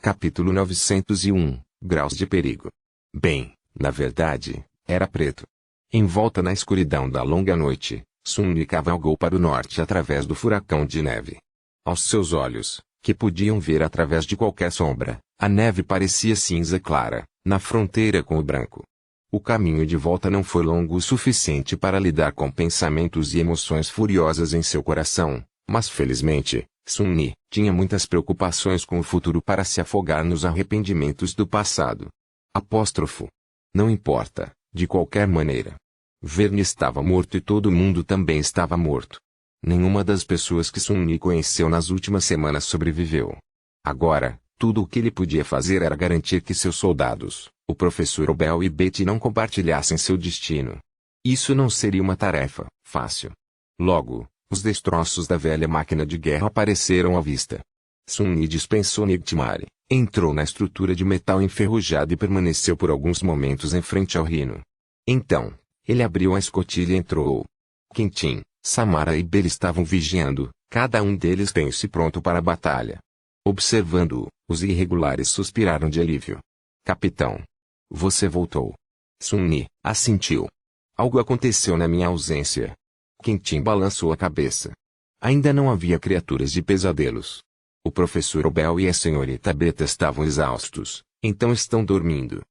Capítulo 901, Graus de Perigo. Bem, na verdade, era preto. Envolta na escuridão da longa noite, Sun-Yi cavalgou para o norte através do furacão de neve. Aos seus olhos, que podiam ver através de qualquer sombra, a neve parecia cinza clara, na fronteira com o branco. O caminho de volta não foi longo o suficiente para lidar com pensamentos e emoções furiosas em seu coração, mas felizmente, Sun-Yi tinha muitas preocupações com o futuro para se afogar nos arrependimentos do passado. Apóstrofo. Não importa, de qualquer maneira. Verne estava morto e todo mundo também estava morto. Nenhuma das pessoas que Sun-Yi conheceu nas últimas semanas sobreviveu. Agora, tudo o que ele podia fazer era garantir que seus soldados, o professor Obel e Betty, não compartilhassem seu destino. Isso não seria uma tarefa fácil. Logo, os destroços da velha máquina de guerra apareceram à vista. Sun-Yi dispensou Nightmare, entrou na estrutura de metal enferrujado e permaneceu por alguns momentos em frente ao Rhino. Então, ele abriu a escotilha e entrou. Quentin, Samara e Belle estavam vigiando, cada um deles tenso e pronto para a batalha. Observando-o, os irregulares suspiraram de alívio. Capitão. Você voltou. Sun-Yi assentiu. Algo aconteceu na minha ausência. Quentin balançou a cabeça. Ainda não havia criaturas de pesadelos. O professor Obel e a senhorita Beta estavam exaustos, então estão dormindo.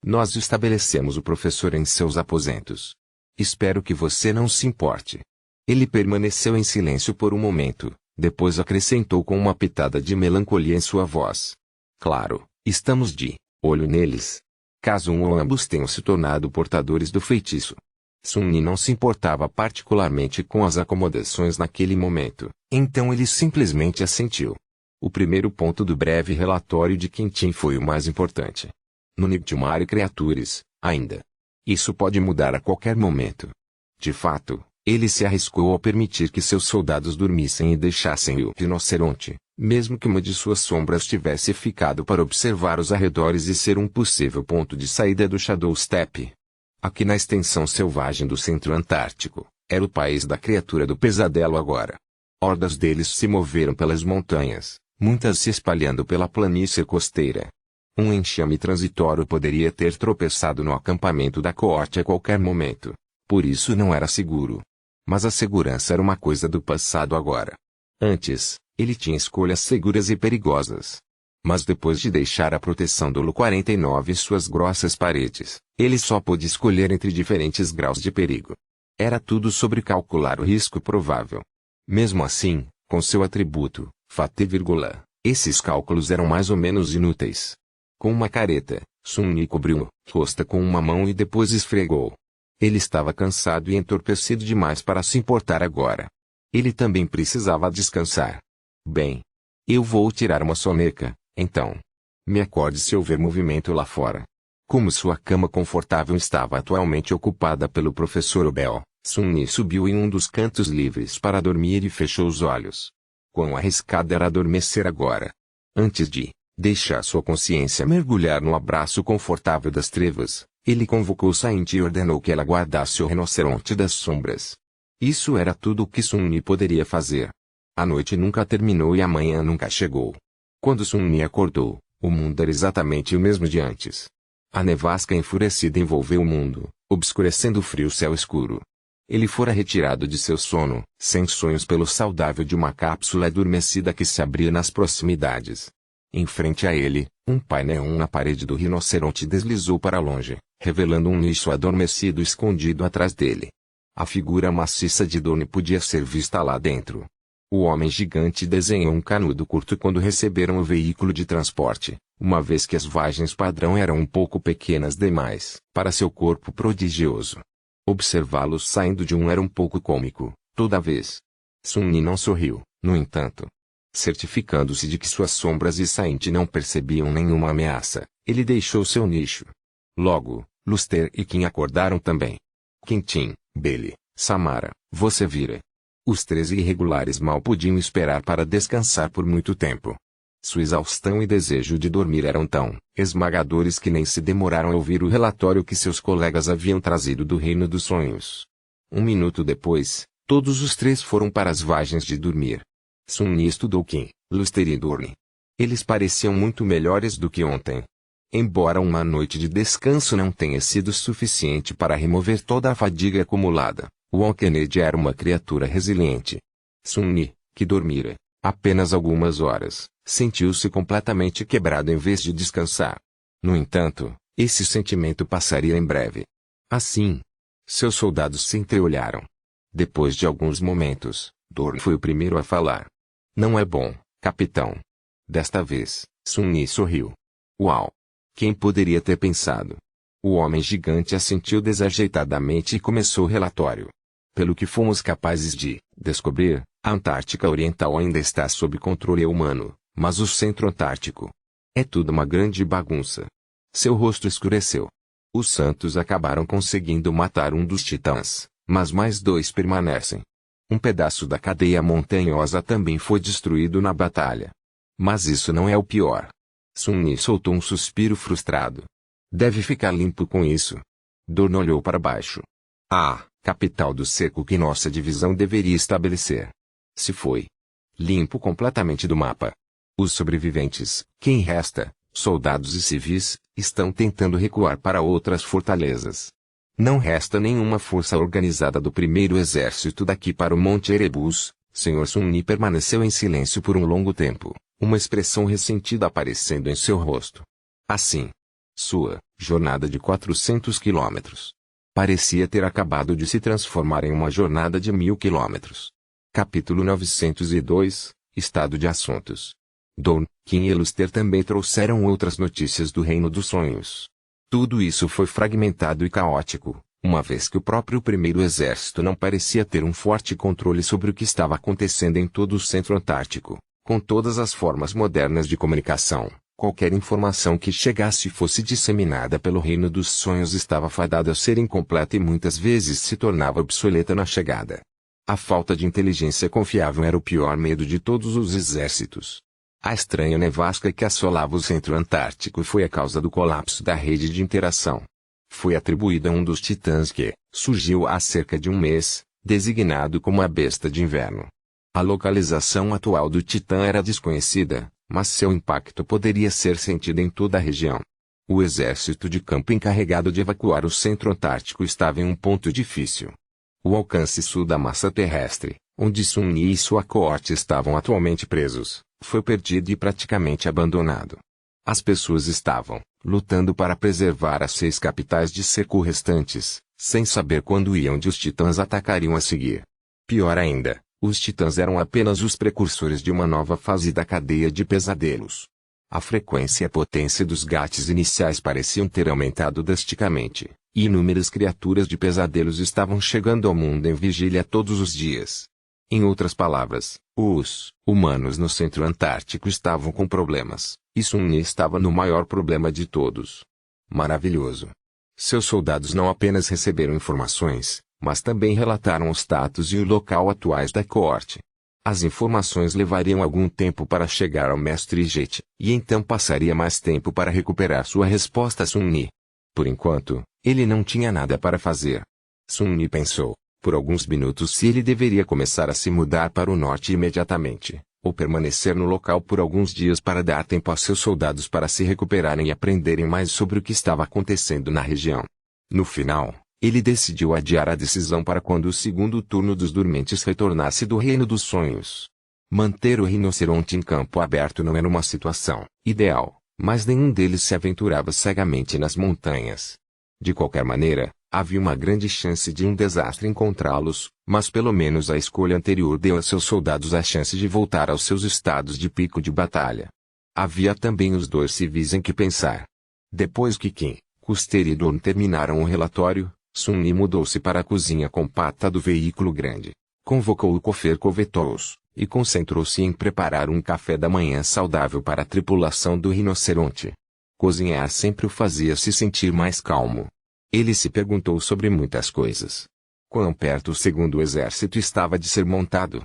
Nós estabelecemos o professor em seus aposentos. Espero que você não se importe. Ele permaneceu em silêncio por um momento, depois acrescentou com uma pitada de melancolia em sua voz. Claro, estamos de olho neles. Caso um ou ambos tenham se tornado portadores do feitiço. Sun-Yi não se importava particularmente com as acomodações naquele momento, então ele simplesmente assentiu. O primeiro ponto do breve relatório de Quentin foi o mais importante. No Nightmare Creatures, ainda. Isso pode mudar a qualquer momento. De fato, ele se arriscou ao permitir que seus soldados dormissem e deixassem o rinoceronte, mesmo que uma de suas sombras tivesse ficado para observar os arredores e ser um possível ponto de saída do Shadow Steppe. Aqui na extensão selvagem do centro antártico, era o país da criatura do pesadelo agora. Hordas deles se moveram pelas montanhas, muitas se espalhando pela planície costeira. Um enxame transitório poderia ter tropeçado no acampamento da coorte a qualquer momento. Por isso não era seguro. Mas a segurança era uma coisa do passado agora. Antes, ele tinha escolhas seguras e perigosas. Mas depois de deixar a proteção do Lu-49 e suas grossas paredes, ele só pôde escolher entre diferentes graus de perigo. Era tudo sobre calcular o risco provável. Mesmo assim, com seu atributo, Fate, esses cálculos eram mais ou menos inúteis. Com uma careta, Sun-Yi cobriu o rosto com uma mão e depois esfregou. Ele estava cansado e entorpecido demais para se importar agora. Ele também precisava descansar. Bem, eu vou tirar uma soneca, então. Me acorde se houver movimento lá fora. Como sua cama confortável estava atualmente ocupada pelo professor Obel, Sun-Yi subiu em um dos cantos livres para dormir e fechou os olhos. Quão arriscado era adormecer agora. Antes de deixar sua consciência mergulhar no abraço confortável das trevas, ele convocou Saint e ordenou que ela guardasse o rinoceronte das sombras. Isso era tudo o que Sun-Yi poderia fazer. A noite nunca terminou e a manhã nunca chegou. Quando Sun-Yi acordou, o mundo era exatamente o mesmo de antes. A nevasca enfurecida envolveu o mundo, obscurecendo o frio céu escuro. Ele fora retirado de seu sono, sem sonhos, pelo saudável de uma cápsula adormecida que se abria nas proximidades. Em frente a ele, um painel na parede do rinoceronte deslizou para longe, revelando um nicho adormecido escondido atrás dele. A figura maciça de Donnie podia ser vista lá dentro. O homem gigante desenhou um canudo curto quando receberam o veículo de transporte, uma vez que as vagens padrão eram um pouco pequenas demais para seu corpo prodigioso. Observá-los saindo de um era um pouco cômico, toda vez. Sun-Yi não sorriu, no entanto. Certificando-se de que suas sombras e Saint não percebiam nenhuma ameaça, ele deixou seu nicho. Logo, Luster e Kim acordaram também. Quentin, Belle, Samara, você vira. Os 13 irregulares mal podiam esperar para descansar por muito tempo. Sua exaustão e desejo de dormir eram tão esmagadores que nem se demoraram a ouvir o relatório que seus colegas haviam trazido do Reino dos Sonhos. Um minuto depois, todos os 3 foram para as vagens de dormir. Sun-Yi estudou Kim, Luster e Dorne. Eles pareciam muito melhores do que ontem. Embora uma noite de descanso não tenha sido suficiente para remover toda a fadiga acumulada, Won Kennedy era uma criatura resiliente. Sun-Ni, que dormira apenas algumas horas, sentiu-se completamente quebrado em vez de descansar. No entanto, esse sentimento passaria em breve. Assim, seus soldados se entreolharam. Depois de alguns momentos, Dorn foi o primeiro a falar. Não é bom, capitão. Desta vez, Sun-Ni sorriu. Uau! Quem poderia ter pensado? O homem gigante assentiu desajeitadamente e começou o relatório. Pelo que fomos capazes de descobrir, a Antártica Oriental ainda está sob controle humano, mas o Centro Antártico é tudo uma grande bagunça. Seu rosto escureceu. Os Santos acabaram conseguindo matar um dos titãs, mas mais dois permanecem. Um pedaço da cadeia montanhosa também foi destruído na batalha. Mas isso não é o pior. Sun-Ni soltou um suspiro frustrado. Deve ficar limpo com isso. Dorn olhou para baixo. Capital do cerco que nossa divisão deveria estabelecer. Se foi limpo completamente do mapa. Os sobreviventes, quem resta, soldados e civis, estão tentando recuar para outras fortalezas. Não resta nenhuma força organizada do primeiro exército daqui para o Monte Erebus. Sr. Sun-Ni permaneceu em silêncio por um longo tempo, uma expressão ressentida aparecendo em seu rosto. Assim, sua jornada de 400 quilômetros parecia ter acabado de se transformar em uma jornada de 1000 quilômetros. Capítulo 902, Estado de Assuntos. Dorn, Kim e Luster também trouxeram outras notícias do Reino dos Sonhos. Tudo isso foi fragmentado e caótico, uma vez que o próprio primeiro exército não parecia ter um forte controle sobre o que estava acontecendo em todo o Centro Antártico. Com todas as formas modernas de comunicação, qualquer informação que chegasse e fosse disseminada pelo Reino dos Sonhos estava fadada a ser incompleta e muitas vezes se tornava obsoleta na chegada. A falta de inteligência confiável era o pior medo de todos os exércitos. A estranha nevasca que assolava o Centro Antártico foi a causa do colapso da rede de interação. Foi atribuída a um dos titãs que surgiu há cerca de um mês, designado como a Besta de Inverno. A localização atual do titã era desconhecida, mas seu impacto poderia ser sentido em toda a região. O exército de campo encarregado de evacuar o Centro Antártico estava em um ponto difícil. O alcance sul da massa terrestre, onde Sun-Ni e sua coorte estavam atualmente presos, foi perdido e praticamente abandonado. As pessoas estavam lutando para preservar as 6 capitais de cerco restantes, sem saber quando e onde os titãs atacariam a seguir. Pior ainda, os titãs eram apenas os precursores de uma nova fase da cadeia de pesadelos. A frequência e a potência dos gates iniciais pareciam ter aumentado drasticamente, e inúmeras criaturas de pesadelos estavam chegando ao mundo em vigília todos os dias. Em outras palavras, os humanos no Centro Antártico estavam com problemas, e Sun-Ni estava no maior problema de todos. Maravilhoso! Seus soldados não apenas receberam informações, mas também relataram o status e o local atuais da coorte. As informações levariam algum tempo para chegar ao mestre Jet, e então passaria mais tempo para recuperar sua resposta a Sun-Ni. Por enquanto, ele não tinha nada para fazer. Sun-Ni pensou, por alguns minutos, se ele deveria começar a se mudar para o norte imediatamente, ou permanecer no local por alguns dias para dar tempo a seus soldados para se recuperarem e aprenderem mais sobre o que estava acontecendo na região. No final, ele decidiu adiar a decisão para quando o segundo turno dos dormentes retornasse do Reino dos Sonhos. Manter o rinoceronte em campo aberto não era uma situação ideal, mas nenhum deles se aventurava cegamente nas montanhas. De qualquer maneira, havia uma grande chance de um desastre encontrá-los, mas pelo menos a escolha anterior deu a seus soldados a chance de voltar aos seus estados de pico de batalha. Havia também os 2 civis em que pensar. Depois que Kim, Custer e Dorn terminaram o relatório, Sun-Ni mudou-se para a cozinha compacta do veículo grande, convocou o Kofer Kovetous, e concentrou-se em preparar um café da manhã saudável para a tripulação do rinoceronte. Cozinhar sempre o fazia se sentir mais calmo. Ele se perguntou sobre muitas coisas. Quão perto o segundo exército estava de ser montado?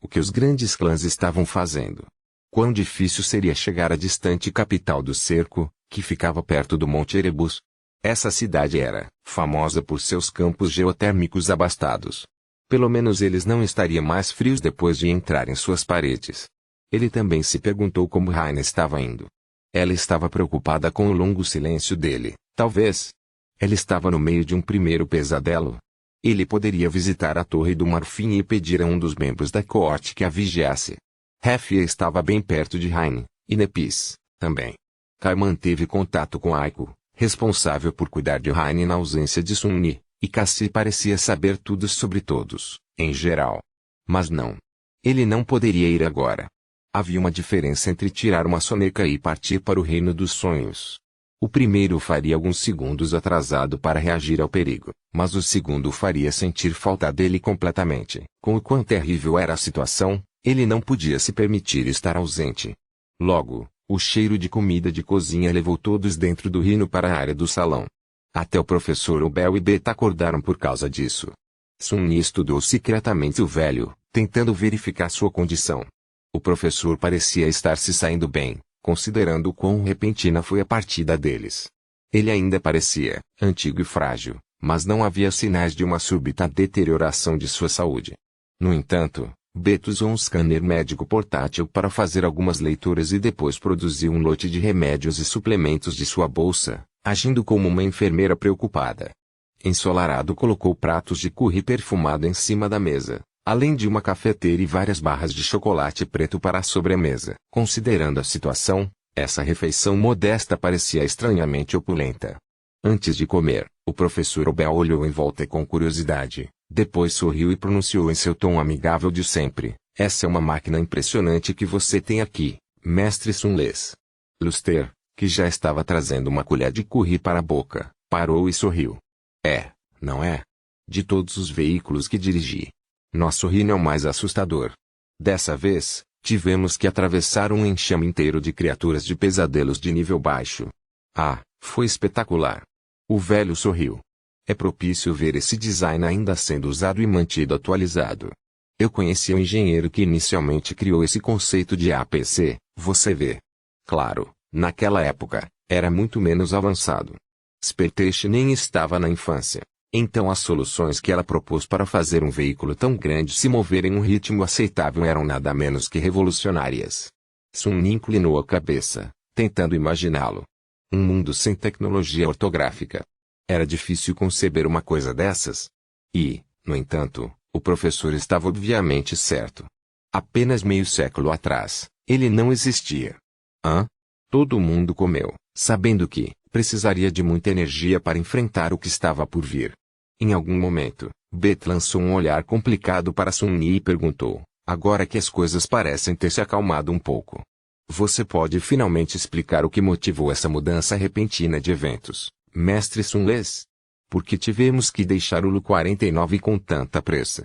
O que os grandes clãs estavam fazendo? Quão difícil seria chegar à distante capital do cerco, que ficava perto do Monte Erebus? Essa cidade era famosa por seus campos geotérmicos abastados. Pelo menos eles não estariam mais frios depois de entrar em suas paredes. Ele também se perguntou como Raina estava indo. Ela estava preocupada com o longo silêncio dele, talvez. Ela estava no meio de um primeiro pesadelo. Ele poderia visitar a Torre do Marfim e pedir a um dos membros da coorte que a vigiasse. Hefia estava bem perto de Raine, e Nepis, também. Kai manteve contato com Aiko, responsável por cuidar de Raine na ausência de Sunni, e Cassie parecia saber tudo sobre todos, em geral. Mas não. Ele não poderia ir agora. Havia uma diferença entre tirar uma soneca e partir para o reino dos sonhos. O primeiro faria alguns segundos atrasado para reagir ao perigo, mas o segundo faria sentir falta dele completamente. Com o quão terrível era a situação, ele não podia se permitir estar ausente. Logo, o cheiro de comida de cozinha levou todos dentro do reino para a área do salão. Até o professor Obel e Beta acordaram por causa disso. Sunni estudou secretamente o velho, tentando verificar sua condição. O professor parecia estar se saindo bem, considerando o quão repentina foi a partida deles. Ele ainda parecia antigo e frágil, mas não havia sinais de uma súbita deterioração de sua saúde. No entanto, Beto usou um scanner médico portátil para fazer algumas leituras e depois produziu um lote de remédios e suplementos de sua bolsa, agindo como uma enfermeira preocupada. Ensolarado colocou pratos de curry perfumado em cima da mesa, além de uma cafeteira e várias barras de chocolate preto para a sobremesa. Considerando a situação, essa refeição modesta parecia estranhamente opulenta. Antes de comer, o professor Obel olhou em volta com curiosidade, depois sorriu e pronunciou em seu tom amigável de sempre: "Essa é uma máquina impressionante que você tem aqui, mestre Sunles." Luster, que já estava trazendo uma colher de curry para a boca, parou e sorriu. "É, não é? De todos os veículos que dirigi, nosso reino é o mais assustador. Dessa vez, tivemos que atravessar um enxame inteiro de criaturas de pesadelos de nível baixo. Ah, foi espetacular." O velho sorriu. "É propício ver esse design ainda sendo usado e mantido atualizado. Eu conheci o engenheiro que inicialmente criou esse conceito de APC, você vê. Claro, naquela época, era muito menos avançado. Spertesh nem estava na infância. Então as soluções que ela propôs para fazer um veículo tão grande se mover em um ritmo aceitável eram nada menos que revolucionárias." Sunni inclinou a cabeça, tentando imaginá-lo. Um mundo sem tecnologia ortográfica. Era difícil conceber uma coisa dessas. E, no entanto, o professor estava obviamente certo. Apenas meio século atrás, ele não existia. Hã? Todo mundo comeu, sabendo que precisaria de muita energia para enfrentar o que estava por vir. Em algum momento, Bet lançou um olhar complicado para Sunni e perguntou: "Agora que as coisas parecem ter se acalmado um pouco, você pode finalmente explicar o que motivou essa mudança repentina de eventos, mestre Sunles? Por que tivemos que deixar o Lu-49 com tanta pressa?"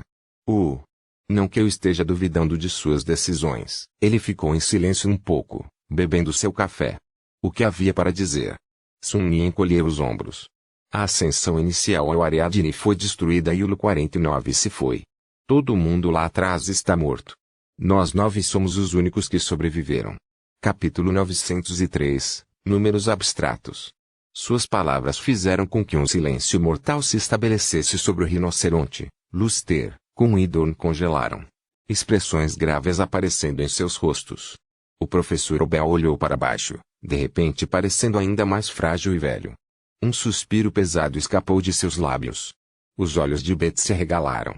Não que eu esteja duvidando de suas decisões." Ele ficou em silêncio um pouco, bebendo seu café. O que havia para dizer? Sunni encolheu os ombros. A ascensão inicial ao Ariadne foi destruída e o Lu-49 se foi. Todo mundo lá atrás está morto. Nós 9 somos os únicos que sobreviveram. Capítulo 903, Números Abstratos. Suas palavras fizeram com que um silêncio mortal se estabelecesse sobre o rinoceronte. Luster, com Idorn congelaram. Expressões graves aparecendo em seus rostos. O professor Obel olhou para baixo, de repente parecendo ainda mais frágil e velho. Um suspiro pesado escapou de seus lábios. Os olhos de Bet se arregalaram.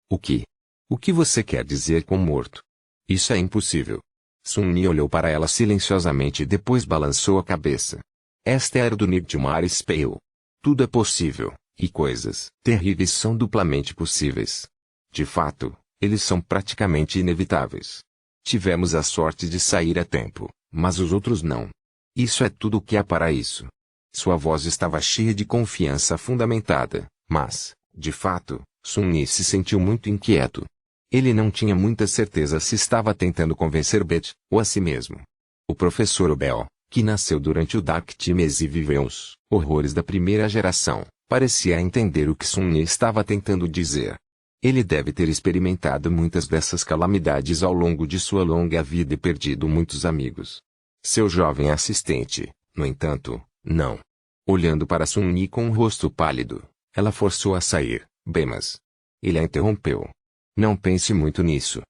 O que você quer dizer com morto? Isso é impossível." Sunni olhou para ela silenciosamente e depois balançou a cabeça. "Esta era do Nightmare Spell. Tudo é possível, e coisas terríveis são duplamente possíveis. De fato, eles são praticamente inevitáveis. Tivemos a sorte de sair a tempo, mas os outros não. Isso é tudo o que há para isso." Sua voz estava cheia de confiança fundamentada, mas, de fato, Sunni se sentiu muito inquieto. Ele não tinha muita certeza se estava tentando convencer Bet, ou a si mesmo. O professor Obel, que nasceu durante o Dark Times e viveu os horrores da primeira geração, parecia entender o que Sunni estava tentando dizer. Ele deve ter experimentado muitas dessas calamidades ao longo de sua longa vida e perdido muitos amigos. Seu jovem assistente, no entanto, não. Olhando para Sunni com um rosto pálido, ela forçou a sair. "Bem, mas..." Ele a interrompeu. "Não pense muito nisso.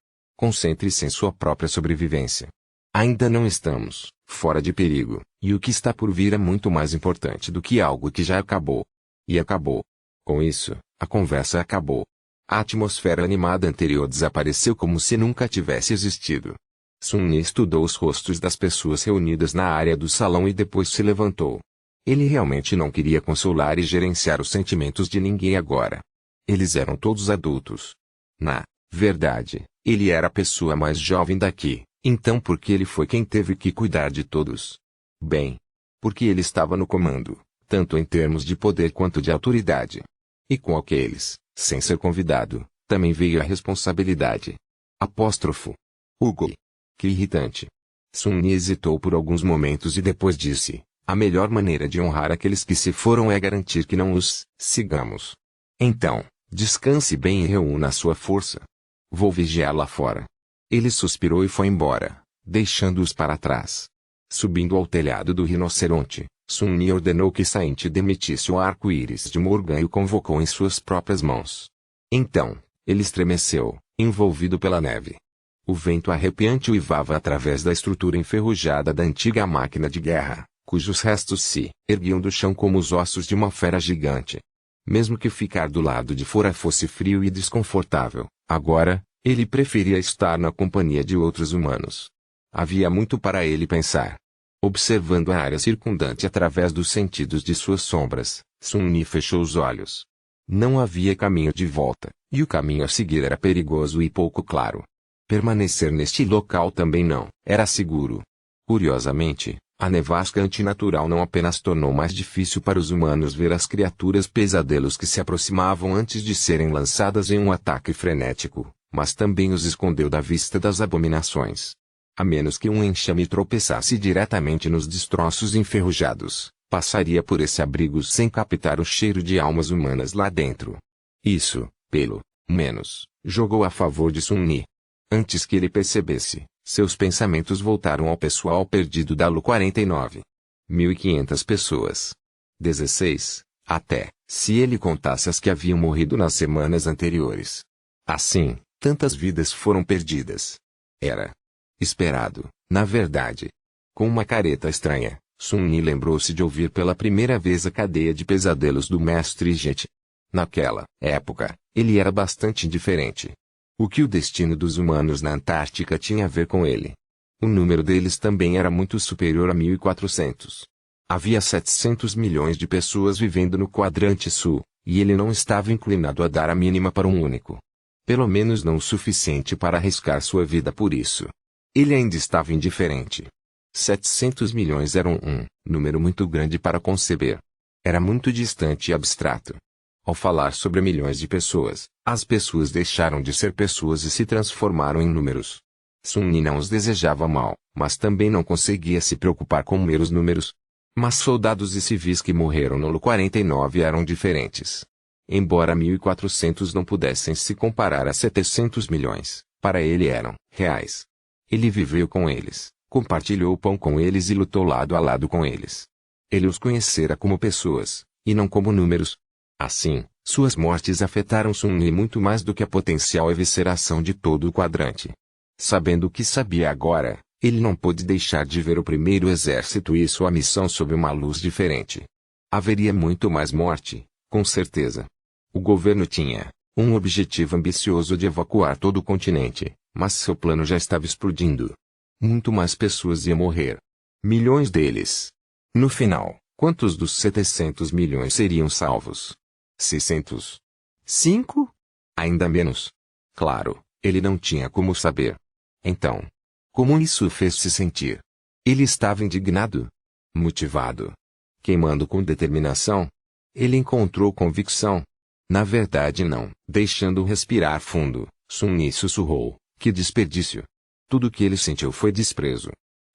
Concentre-se em sua própria sobrevivência. Ainda não estamos fora de perigo, e o que está por vir é muito mais importante do que algo que já acabou. E acabou. Com isso, a conversa acabou. A atmosfera animada anterior desapareceu como se nunca tivesse existido. Sun-Yi estudou os rostos das pessoas reunidas na área do salão e depois se levantou. Ele realmente não queria consolar e gerenciar os sentimentos de ninguém agora. Eles eram todos adultos. Na verdade, ele era a pessoa mais jovem daqui, então por que ele foi quem teve que cuidar de todos? Bem, porque ele estava no comando, tanto em termos de poder quanto de autoridade. E com aqueles, sem ser convidado, também veio a responsabilidade. Apóstrofo. Hugo. Que irritante. Sun-Yi hesitou por alguns momentos e depois disse: a melhor maneira de honrar aqueles que se foram é garantir que não os sigamos. Então, descanse bem e reúna a sua força. Vou vigiar lá fora. Ele suspirou e foi embora, deixando-os para trás. Subindo ao telhado do rinoceronte, Sun-Yi ordenou que Saint demitisse o arco-íris de Morgan e o convocou em suas próprias mãos. Então, ele estremeceu, envolvido pela neve. O vento arrepiante uivava através da estrutura enferrujada da antiga máquina de guerra, cujos restos se erguiam do chão como os ossos de uma fera gigante. Mesmo que ficar do lado de fora fosse frio e desconfortável, agora, ele preferia estar na companhia de outros humanos. Havia muito para ele pensar. Observando a área circundante através dos sentidos de suas sombras, Sun-Yi fechou os olhos. Não havia caminho de volta, e o caminho a seguir era perigoso e pouco claro. Permanecer neste local também não era seguro. Curiosamente, a nevasca antinatural não apenas tornou mais difícil para os humanos ver as criaturas pesadelos que se aproximavam antes de serem lançadas em um ataque frenético, mas também os escondeu da vista das abominações. A menos que um enxame tropeçasse diretamente nos destroços enferrujados, passaria por esse abrigo sem captar o cheiro de almas humanas lá dentro. Isso, pelo menos, jogou a favor de Sun-Yi. Antes que ele percebesse, seus pensamentos voltaram ao pessoal perdido da Lu-49. 1.500 pessoas. 16, até, se ele contasse as que haviam morrido nas semanas anteriores. Assim, tantas vidas foram perdidas. Era esperado, na verdade. Com uma careta estranha, Sun-Yi lembrou-se de ouvir pela primeira vez a cadeia de pesadelos do Mestre Jet. Naquela época, ele era bastante indiferente. O que o destino dos humanos na Antártica tinha a ver com ele? O número deles também era muito superior a 1.400. Havia 700 milhões de pessoas vivendo no quadrante sul, e ele não estava inclinado a dar a mínima para um único. Pelo menos não o suficiente para arriscar sua vida por isso. Ele ainda estava indiferente. 700 milhões eram um número muito grande para conceber. Era muito distante e abstrato. Ao falar sobre milhões de pessoas, as pessoas deixaram de ser pessoas e se transformaram em números. Sun-Yi não os desejava mal, mas também não conseguia se preocupar com meros números. Mas soldados e civis que morreram no Lu-49 eram diferentes. Embora 1.400 não pudessem se comparar a 700 milhões, para ele eram reais. Ele viveu com eles, compartilhou o pão com eles e lutou lado a lado com eles. Ele os conhecera como pessoas, e não como números. Assim, suas mortes afetaram Sun-Yi muito mais do que a potencial evisceração de todo o quadrante. Sabendo o que sabia agora, ele não pôde deixar de ver o primeiro exército e sua missão sob uma luz diferente. Haveria muito mais morte, com certeza. O governo tinha um objetivo ambicioso de evacuar todo o continente, mas seu plano já estava explodindo. Muito mais pessoas iam morrer. Milhões deles. No final, quantos dos 700 milhões seriam salvos? 600? 5? Ainda menos. Claro, ele não tinha como saber. Então, como isso o fez se sentir? Ele estava indignado? Motivado? Queimando com determinação? Ele encontrou convicção? Na verdade não. Deixando-o respirar fundo, Sun-Yi sussurrou: que desperdício. Tudo o que ele sentiu foi desprezo.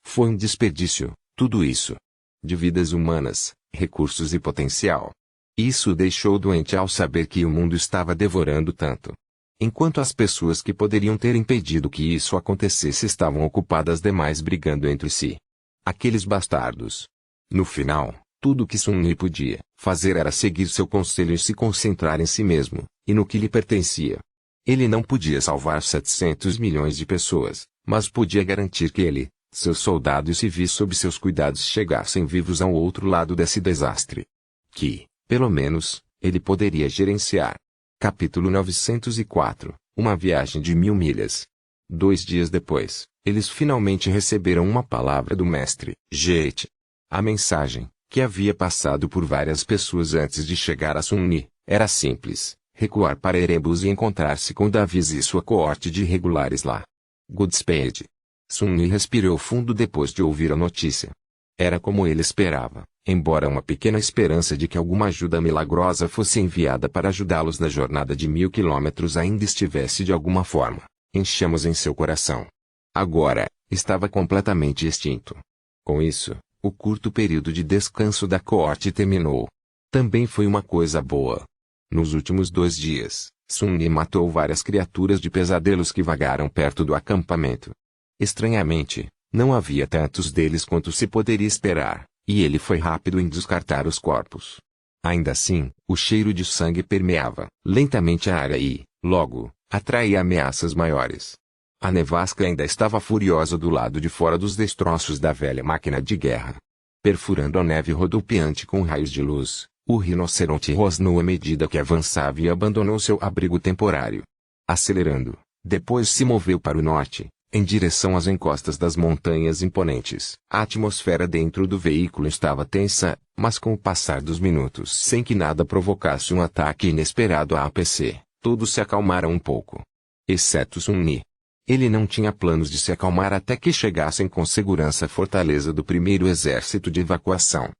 Foi um desperdício, tudo isso. De vidas humanas, recursos e potencial. Isso o deixou doente ao saber que o mundo estava devorando tanto. Enquanto as pessoas que poderiam ter impedido que isso acontecesse estavam ocupadas demais brigando entre si. Aqueles bastardos. No final, tudo o que Sun-Yi podia fazer era seguir seu conselho e se concentrar em si mesmo, e no que lhe pertencia. Ele não podia salvar 700 milhões de pessoas, mas podia garantir que ele, seus soldados e civis sob seus cuidados chegassem vivos ao outro lado desse desastre. Que, pelo menos, ele poderia gerenciar. Capítulo 904 Uma viagem de 1000 milhas. 2 dias depois, eles finalmente receberam uma palavra do mestre, Jeet. A mensagem, que havia passado por várias pessoas antes de chegar a Sunni, era simples: recuar para Erebus e encontrar-se com Davis e sua coorte de irregulares lá. Goodspeed. Sunni respirou fundo depois de ouvir a notícia. Era como ele esperava, embora uma pequena esperança de que alguma ajuda milagrosa fosse enviada para ajudá-los na jornada de 1000 quilômetros ainda estivesse de alguma forma em chamas em seu coração. Agora, estava completamente extinto. Com isso, o curto período de descanso da coorte terminou. Também foi uma coisa boa. Nos últimos 2 dias, Sunni matou várias criaturas de pesadelos que vagaram perto do acampamento. Estranhamente, não havia tantos deles quanto se poderia esperar, e ele foi rápido em descartar os corpos. Ainda assim, o cheiro de sangue permeava lentamente a área e, logo, atraía ameaças maiores. A nevasca ainda estava furiosa do lado de fora dos destroços da velha máquina de guerra. Perfurando a neve rodopiante com raios de luz, o rinoceronte rosnou à medida que avançava e abandonou seu abrigo temporário. Acelerando, depois se moveu para o norte, em direção às encostas das montanhas imponentes. A atmosfera dentro do veículo estava tensa, mas com o passar dos minutos, sem que nada provocasse um ataque inesperado à APC, todos se acalmaram um pouco. Exceto Sunni. Ele não tinha planos de se acalmar até que chegassem com segurança à fortaleza do primeiro exército de evacuação.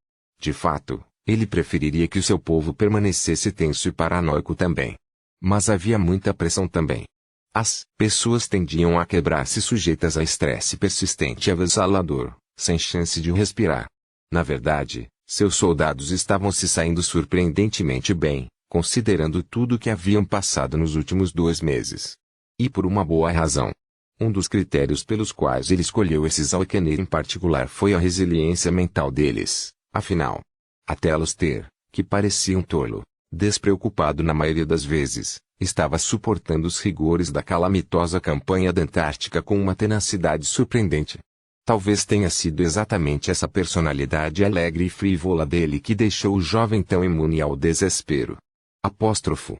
De fato, ele preferiria que o seu povo permanecesse tenso e paranoico também. Mas havia muita pressão também. As pessoas tendiam a quebrar-se sujeitas a estresse persistente e avassalador, sem chance de respirar. Na verdade, seus soldados estavam se saindo surpreendentemente bem, considerando tudo o que haviam passado nos últimos 2 meses. E por uma boa razão. Um dos critérios pelos quais ele escolheu esses Alkener em particular foi a resiliência mental deles, afinal. Até Aluster, que parecia um tolo, despreocupado na maioria das vezes, estava suportando os rigores da calamitosa campanha da Antártica com uma tenacidade surpreendente. Talvez tenha sido exatamente essa personalidade alegre e frívola dele que deixou o jovem tão imune ao desespero. Apóstrofo.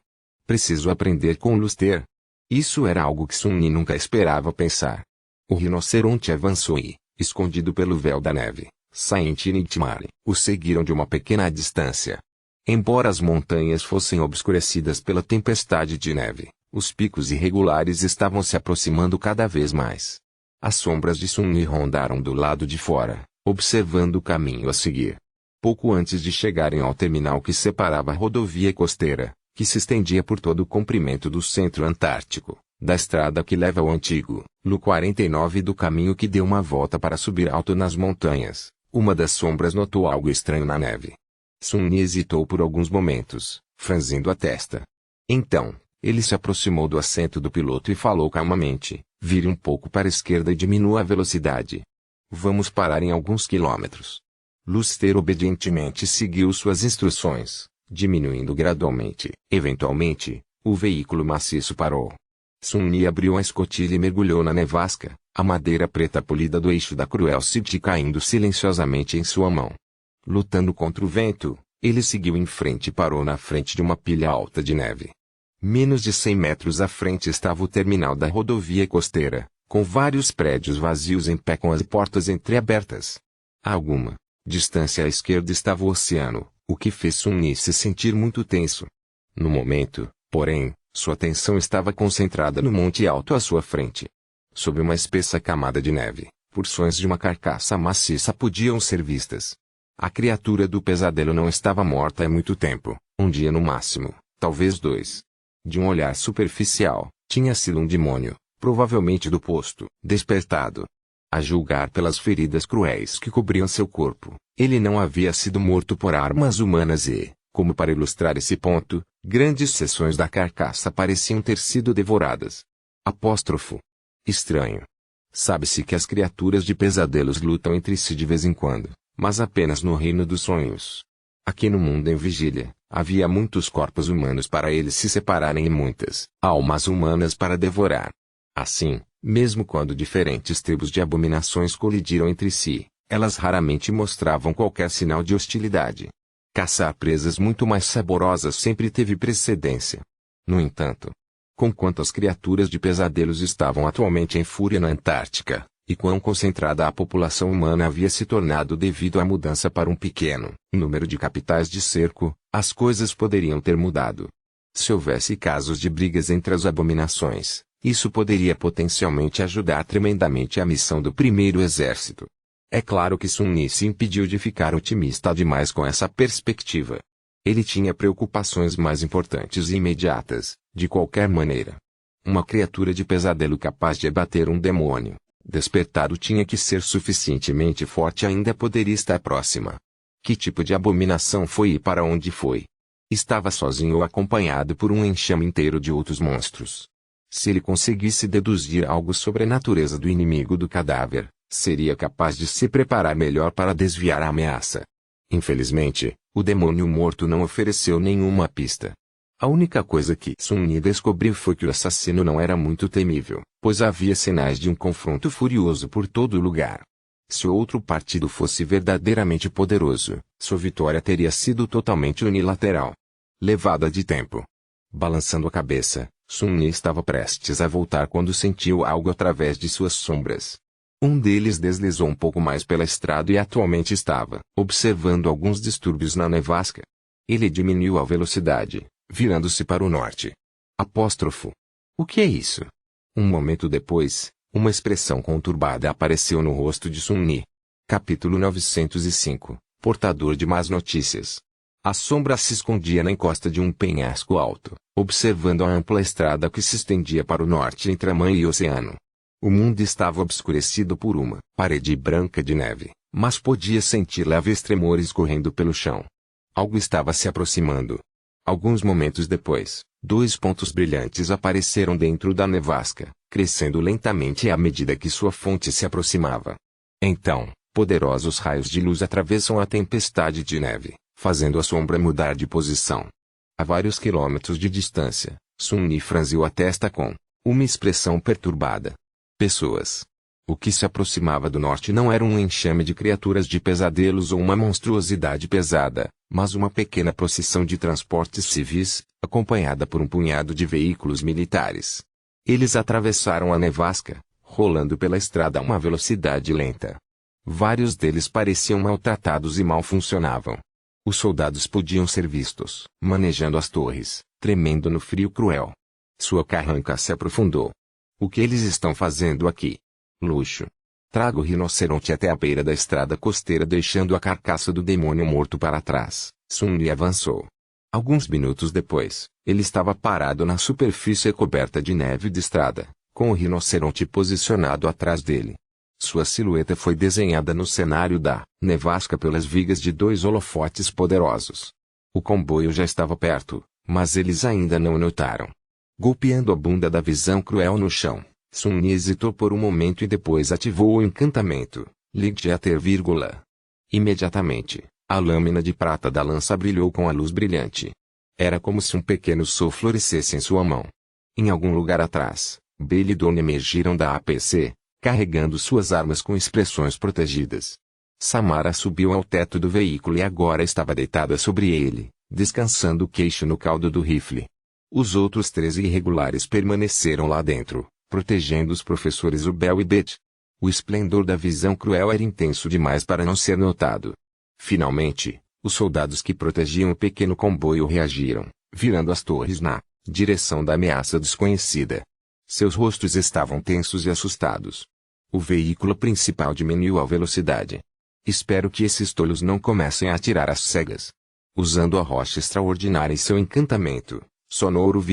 Preciso aprender com Luster. Isso era algo que Sunni nunca esperava pensar. O rinoceronte avançou e, escondido pelo véu da neve, Saint e Nightmare o seguiram de uma pequena distância. Embora as montanhas fossem obscurecidas pela tempestade de neve, os picos irregulares estavam se aproximando cada vez mais. As sombras de Sunni rondaram do lado de fora, observando o caminho a seguir. Pouco antes de chegarem ao terminal que separava a rodovia costeira, que se estendia por todo o comprimento do centro antártico, da estrada que leva ao antigo Lu 49 e do caminho que deu uma volta para subir alto nas montanhas, uma das sombras notou algo estranho na neve. Sunni hesitou por alguns momentos, franzindo a testa. Então, ele se aproximou do assento do piloto e falou calmamente: vire um pouco para a esquerda e diminua a velocidade. Vamos parar em alguns quilômetros. Luster obedientemente seguiu suas instruções, diminuindo gradualmente. Eventualmente, o veículo maciço parou. Sunni abriu a escotilha e mergulhou na nevasca, a madeira preta polida do eixo da Cruel City caindo silenciosamente em sua mão. Lutando contra o vento, ele seguiu em frente e parou na frente de uma pilha alta de neve. Menos de 100 metros à frente estava o terminal da rodovia costeira, com vários prédios vazios em pé com as portas entreabertas. A alguma distância à esquerda estava o oceano, o que fez Sunni se sentir muito tenso. No momento, porém, sua atenção estava concentrada no monte alto à sua frente. Sob uma espessa camada de neve, porções de uma carcaça maciça podiam ser vistas. A criatura do pesadelo não estava morta há muito tempo, um dia no máximo, talvez 2. De um olhar superficial, tinha sido um demônio, provavelmente do posto, despertado. A julgar pelas feridas cruéis que cobriam seu corpo, ele não havia sido morto por armas humanas e, como para ilustrar esse ponto, grandes seções da carcaça pareciam ter sido devoradas. Apóstrofo. Estranho. Sabe-se que as criaturas de pesadelos lutam entre si de vez em quando, mas apenas no reino dos sonhos. Aqui no mundo em vigília, Havia muitos corpos humanos para eles se separarem e muitas almas humanas para devorar. Assim, mesmo quando diferentes tribos de abominações colidiram entre si, elas raramente mostravam qualquer sinal de hostilidade. Caçar presas muito mais saborosas sempre teve precedência. No entanto, conquanto as criaturas de pesadelos estavam atualmente em fúria na Antártica, e quão concentrada a população humana havia se tornado devido à mudança para um pequeno número de capitais de cerco, as coisas poderiam ter mudado. Se houvesse casos de brigas entre as abominações, isso poderia potencialmente ajudar tremendamente a missão do primeiro exército. É claro que Sun Yi se impediu de ficar otimista demais com essa perspectiva. Ele tinha preocupações mais importantes e imediatas, de qualquer maneira. Uma criatura de pesadelo capaz de abater um demônio despertado tinha que ser suficientemente forte e ainda poderia estar próxima. Que tipo de abominação foi e para onde foi? Estava sozinho ou acompanhado por um enxame inteiro de outros monstros? Se ele conseguisse deduzir algo sobre a natureza do inimigo do cadáver, seria capaz de se preparar melhor para desviar a ameaça. Infelizmente, o demônio morto não ofereceu nenhuma pista. A única coisa que Sun Yi descobriu foi que o assassino não era muito temível, pois havia sinais de um confronto furioso por todo lugar. Se outro partido fosse verdadeiramente poderoso, sua vitória teria sido totalmente unilateral. Levada de tempo. Balançando a cabeça, Sun Yi estava prestes a voltar quando sentiu algo através de suas sombras. Um deles deslizou um pouco mais pela estrada e atualmente estava observando alguns distúrbios na nevasca. Ele diminuiu a velocidade, virando-se para o norte. Apóstrofo. O que é isso? Um momento depois, uma expressão conturbada apareceu no rosto de Sun Yi. Capítulo 905. Portador de más notícias. A sombra se escondia na encosta de um penhasco alto, observando a ampla estrada que se estendia para o norte entre a mãe e o oceano. O mundo estava obscurecido por uma parede branca de neve, mas podia sentir leves tremores correndo pelo chão. Algo estava se aproximando. Alguns momentos depois, 2 pontos brilhantes apareceram dentro da nevasca, crescendo lentamente à medida que sua fonte se aproximava. Então, poderosos raios de luz atravessam a tempestade de neve, fazendo a sombra mudar de posição. A vários quilômetros de distância, Sun Yi franziu a testa com uma expressão perturbada. Pessoas. O que se aproximava do norte não era um enxame de criaturas de pesadelos ou uma monstruosidade pesada, mas uma pequena procissão de transportes civis, acompanhada por um punhado de veículos militares. Eles atravessaram a nevasca, rolando pela estrada a uma velocidade lenta. Vários deles pareciam maltratados e mal funcionavam. Os soldados podiam ser vistos, manejando as torres, tremendo no frio cruel. Sua carranca se aprofundou. O que eles estão fazendo aqui? Luxo. Traga o rinoceronte até a beira da estrada costeira deixando a carcaça do demônio morto para trás. Sun Yi avançou. Alguns minutos depois, ele estava parado na superfície coberta de neve de estrada, com o rinoceronte posicionado atrás dele. Sua silhueta foi desenhada no cenário da nevasca pelas vigas de 2 holofotes poderosos. O comboio já estava perto, mas eles ainda não o notaram. Golpeando a bunda da visão cruel no chão, Sun Yi hesitou por um momento e depois ativou o encantamento, Ligjater, Imediatamente, a lâmina de prata da lança brilhou com a luz brilhante. Era como se um pequeno sol florescesse em sua mão. Em algum lugar atrás, Bale e Dona emergiram da APC, carregando suas armas com expressões protegidas. Samara subiu ao teto do veículo e agora estava deitada sobre ele, descansando o queixo no caldo do rifle. Os outros 13 irregulares permaneceram lá dentro, protegendo os professores Ubel e Bet. O esplendor da visão cruel era intenso demais para não ser notado. Finalmente, os soldados que protegiam o pequeno comboio reagiram, virando as torres na direção da ameaça desconhecida. Seus rostos estavam tensos e assustados. O veículo principal diminuiu a velocidade. Espero que esses tolos não comecem a atirar às cegas. Usando a rocha extraordinária e seu encantamento, sonoro,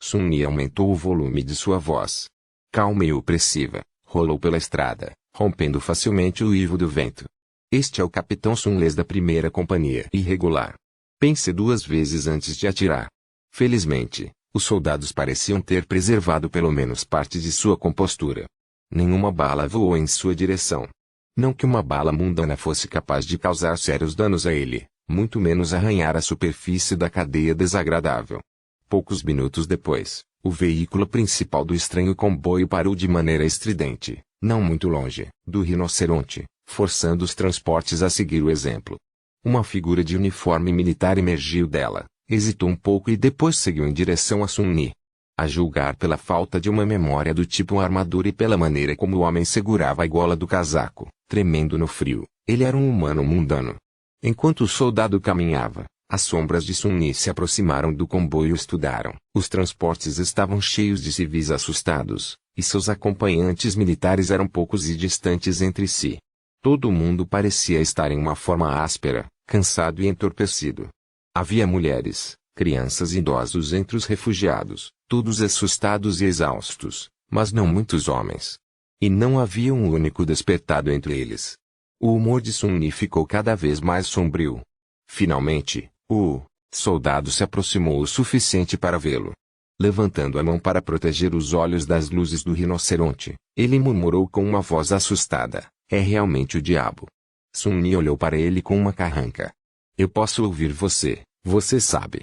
Sun Yi aumentou o volume de sua voz. Calma e opressiva, rolou pela estrada, rompendo facilmente o uivo do vento. Este é o capitão Sunles da 1ª Companhia Irregular. Pense 2 vezes antes de atirar. Felizmente, os soldados pareciam ter preservado pelo menos parte de sua compostura. Nenhuma bala voou em sua direção. Não que uma bala mundana fosse capaz de causar sérios danos a ele, muito menos arranhar a superfície da cadeia desagradável. Poucos minutos depois, o veículo principal do estranho comboio parou de maneira estridente, não muito longe do rinoceronte, forçando os transportes a seguir o exemplo. Uma figura de uniforme militar emergiu dela, hesitou um pouco e depois seguiu em direção a Sun-Ni. A julgar pela falta de uma memória do tipo armadura e pela maneira como o homem segurava a gola do casaco, tremendo no frio, ele era um humano mundano. Enquanto o soldado caminhava, as sombras de Sun-Ni se aproximaram do comboio e estudaram. Os transportes estavam cheios de civis assustados, e seus acompanhantes militares eram poucos e distantes entre si. Todo mundo parecia estar em uma forma áspera, cansado e entorpecido. Havia mulheres, crianças e idosos entre os refugiados, todos assustados e exaustos, mas não muitos homens. E não havia um único despertado entre eles. O humor de Sun-Ni ficou cada vez mais sombrio. Finalmente, o soldado se aproximou o suficiente para vê-lo. Levantando a mão para proteger os olhos das luzes do rinoceronte, ele murmurou com uma voz assustada: "É realmente o diabo." Sun-Ni olhou para ele com uma carranca. "Eu posso ouvir você, você sabe."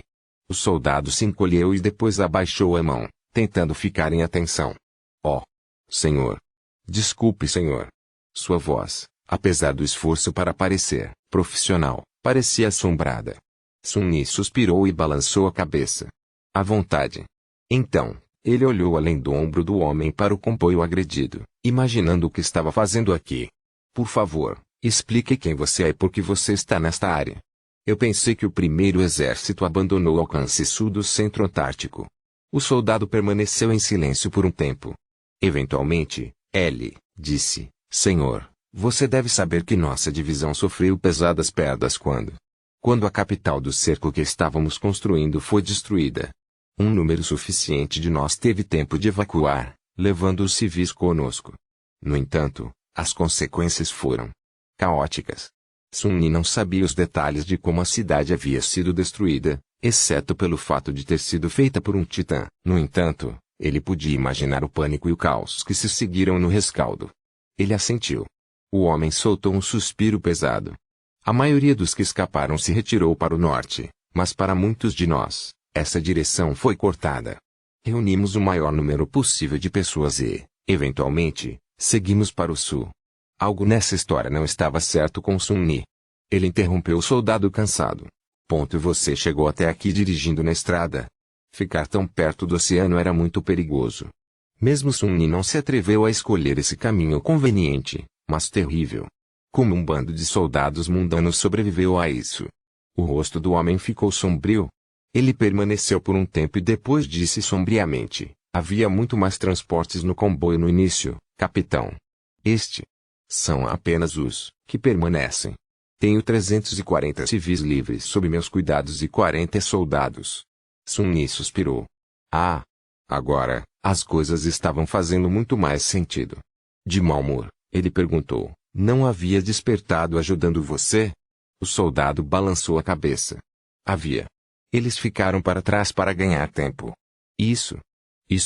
O soldado se encolheu e depois abaixou a mão, tentando ficar em atenção. "Oh, senhor. Desculpe, senhor." Sua voz, apesar do esforço para parecer profissional, parecia assombrada. Sun-Ni suspirou e balançou a cabeça. "À vontade." Então, ele olhou além do ombro do homem para o comboio agredido, imaginando o que estava fazendo aqui. "Por favor, explique quem você é e por que você está nesta área." "Eu pensei que o primeiro exército abandonou o alcance sul do centro antártico." O soldado permaneceu em silêncio por um tempo. Eventualmente, ele disse: "Senhor, você deve saber que nossa divisão sofreu pesadas perdas quando a capital do cerco que estávamos construindo foi destruída. Um número suficiente de nós teve tempo de evacuar, levando os civis conosco. No entanto, as consequências foram caóticas." Sun-Ni não sabia os detalhes de como a cidade havia sido destruída, exceto pelo fato de ter sido feita por um titã. No entanto, ele podia imaginar o pânico e o caos que se seguiram no rescaldo. Ele assentiu. O homem soltou um suspiro pesado. "A maioria dos que escaparam se retirou para o norte, mas para muitos de nós, essa direção foi cortada. Reunimos o maior número possível de pessoas e, eventualmente, seguimos para o sul." Algo nessa história não estava certo com Sun-Ni. Ele interrompeu o soldado cansado. "Você chegou até aqui dirigindo na estrada?" Ficar tão perto do oceano era muito perigoso. Mesmo Sun-Ni não se atreveu a escolher esse caminho conveniente, mas terrível. Como um bando de soldados mundanos sobreviveu a isso? O rosto do homem ficou sombrio. Ele permaneceu por um tempo e depois disse sombriamente: "Havia muito mais transportes no comboio no início, capitão. São apenas os que permanecem. Tenho 340 civis livres sob meus cuidados e 40 soldados." Sun-Ni suspirou. "Ah! Agora, as coisas estavam fazendo muito mais sentido." De mau humor, ele perguntou: "Não havia despertado ajudando você?" O soldado balançou a cabeça. "Havia. Eles ficaram para trás para ganhar tempo." Isso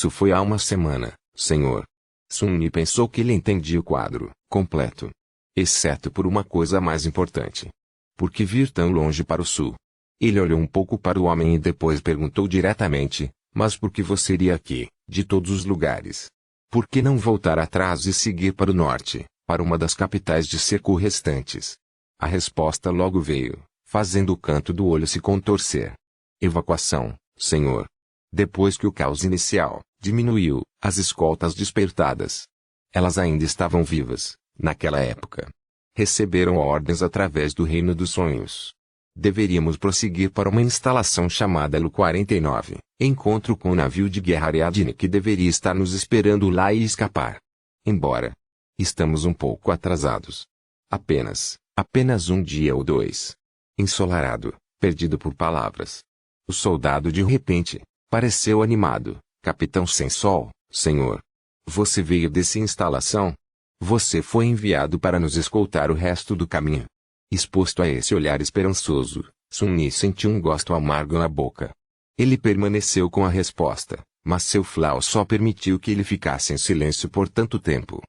foi há uma semana, senhor." Sun-Ni pensou que ele entendia o quadro completo. Exceto por uma coisa mais importante. "Por que vir tão longe para o sul?" Ele olhou um pouco para o homem e depois perguntou diretamente: "Mas por que você iria aqui, de todos os lugares? Por que não voltar atrás e seguir para o norte, para uma das capitais de cerco restantes?" A resposta logo veio, fazendo o canto do olho se contorcer. "Evacuação, senhor." Depois que o caos inicial diminuiu, as escoltas despertadas. Elas ainda estavam vivas, naquela época. Receberam ordens através do Reino dos Sonhos. Deveríamos prosseguir para uma instalação chamada Lu-49, encontro com o navio de guerra Ariadne que deveria estar nos esperando lá e escapar. Embora estamos um pouco atrasados. Apenas um dia ou dois. Ensolarado, perdido por palavras. O soldado de repente pareceu animado. "Capitão Sem Sol, senhor. Você veio dessa instalação? Você foi enviado para nos escoltar o resto do caminho." Exposto a esse olhar esperançoso, Sun-Ni sentiu um gosto amargo na boca. Ele permaneceu com a resposta, mas seu flau só permitiu que ele ficasse em silêncio por tanto tempo.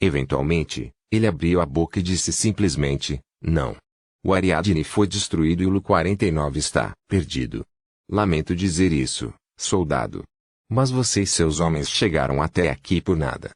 Eventualmente, ele abriu a boca e disse simplesmente: "Não." O Ariadne foi destruído e o Lu-49 está perdido. Lamento dizer isso, soldado. Mas você e seus homens chegaram até aqui por nada.